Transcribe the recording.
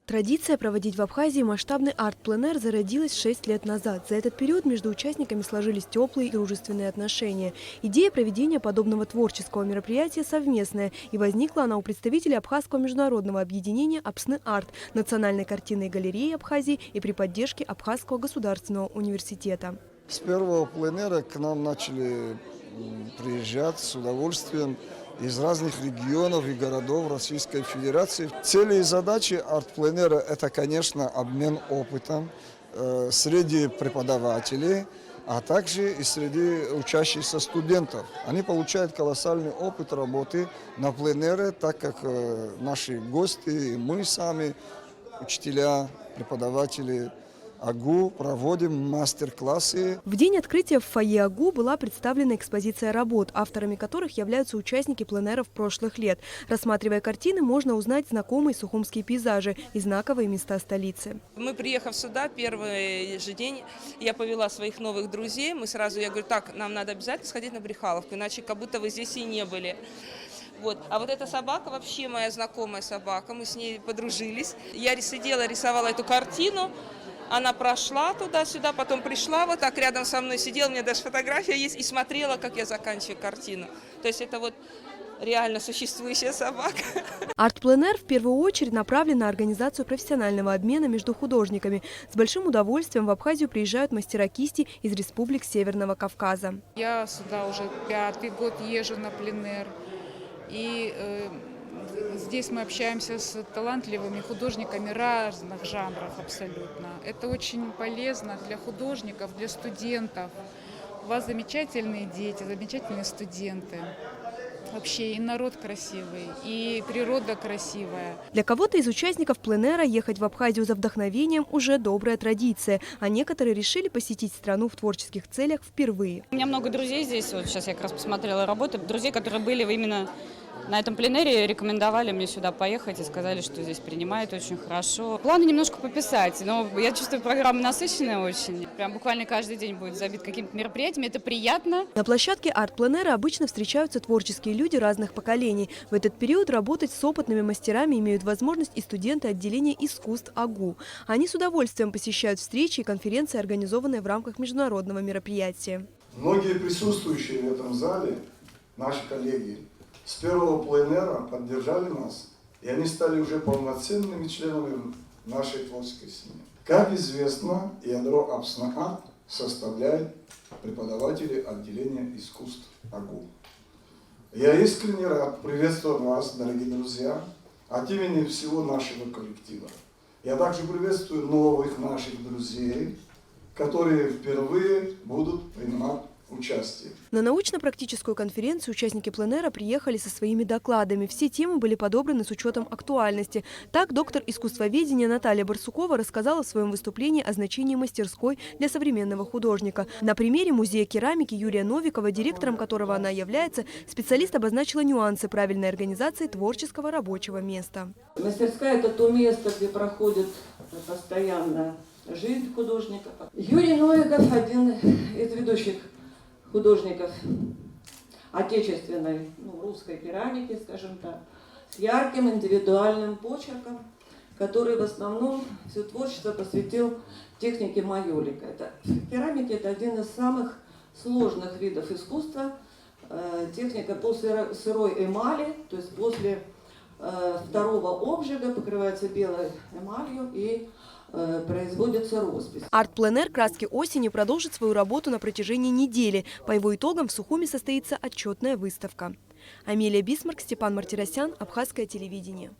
Традиция проводить в Абхазии масштабный арт-пленэр зародилась 6 лет назад. За этот период между участниками сложились теплые и дружественные отношения. Идея проведения подобного творческого мероприятия совместная, и возникла она у представителей Абхазского международного объединения «Апсны-Арт», Национальной картинной галереи Абхазии и при поддержке Абхазского государственного университета. С первого пленэра к нам начали приезжать с удовольствием из разных регионов и городов Российской Федерации. Цели и задачи арт-пленэра – это, конечно, обмен опытом среди преподавателей, а также и среди учащихся студентов. Они получают колоссальный опыт работы на пленэре, так как наши гости и мы сами, учителя, преподаватели АГУ, проводим мастер-классы. В день открытия в фойе АГУ была представлена экспозиция работ, авторами которых являются участники пленэров прошлых лет. Рассматривая картины, можно узнать знакомые сухумские пейзажи и знаковые места столицы. Мы, приехав сюда, первый же день я повела своих новых друзей. Я говорю, так, нам надо обязательно сходить на Брехаловку, иначе как будто вы здесь и не были. Вот. А вот эта собака вообще моя знакомая собака, мы с ней подружились. Я рисовала эту картину. Она прошла туда-сюда, потом пришла вот так рядом со мной, сидела, у меня даже фотография есть, и смотрела, как я заканчиваю картину. То есть это вот реально существующая собака. Арт-пленэр в первую очередь направлен на организацию профессионального обмена между художниками. С большим удовольствием в Абхазию приезжают мастера кисти из республик Северного Кавказа. Я сюда уже 5-й год езжу на пленэр. И здесь мы общаемся с талантливыми художниками разных жанров абсолютно. Это очень полезно для художников, для студентов. У вас замечательные дети, замечательные студенты. Вообще и народ красивый, и природа красивая. Для кого-то из участников пленэра ехать в Абхазию за вдохновением уже добрая традиция, а некоторые решили посетить страну в творческих целях впервые. У меня много друзей здесь, вот сейчас я как раз посмотрела работы, друзей, которые были именно на этом пленэре, рекомендовали мне сюда поехать и сказали, что здесь принимают очень хорошо. Планы немножко пописать, но я чувствую, программа насыщенная очень. Прям буквально каждый день будет забит какими-то мероприятиями, это приятно. На площадке арт-пленэра обычно встречаются творческие люди разных поколений. В этот период работать с опытными мастерами имеют возможность и студенты отделения искусств АГУ. Они с удовольствием посещают встречи и конференции, организованные в рамках международного мероприятия. Многие присутствующие в этом зале, наши коллеги, с первого пленэра поддержали нас, и они стали уже полноценными членами нашей творческой семьи. Как известно, ядро Апсны-Арт составляет преподаватели отделения искусств АГУ. Я искренне рад приветствовать вас, дорогие друзья, от имени всего нашего коллектива. Я также приветствую новых наших друзей, которые впервые будут принимать участие. На научно-практическую конференцию участники пленэра приехали со своими докладами. Все темы были подобраны с учетом актуальности. Так, доктор искусствоведения Наталья Барсукова рассказала в своем выступлении о значении мастерской для современного художника. На примере музея керамики Юрия Новикова, директором которого она является, специалист обозначила нюансы правильной организации творческого рабочего места. Мастерская – это то место, где проходит постоянно жизнь художника. Юрий Новиков – один из ведущих художников отечественной, русской керамики, скажем так, с ярким индивидуальным почерком, который в основном все творчество посвятил технике майолика. Керамика – это один из самых сложных видов искусства. Техника после сырой эмали, то есть после второго обжига покрывается белой эмалью и производится роспись. Арт-пленэр «Краски осени» продолжит свою работу на протяжении недели. По его итогам в Сухуми состоится отчетная выставка. Амелия Бисмарк, Степан Мартиросян, Абхазское телевидение.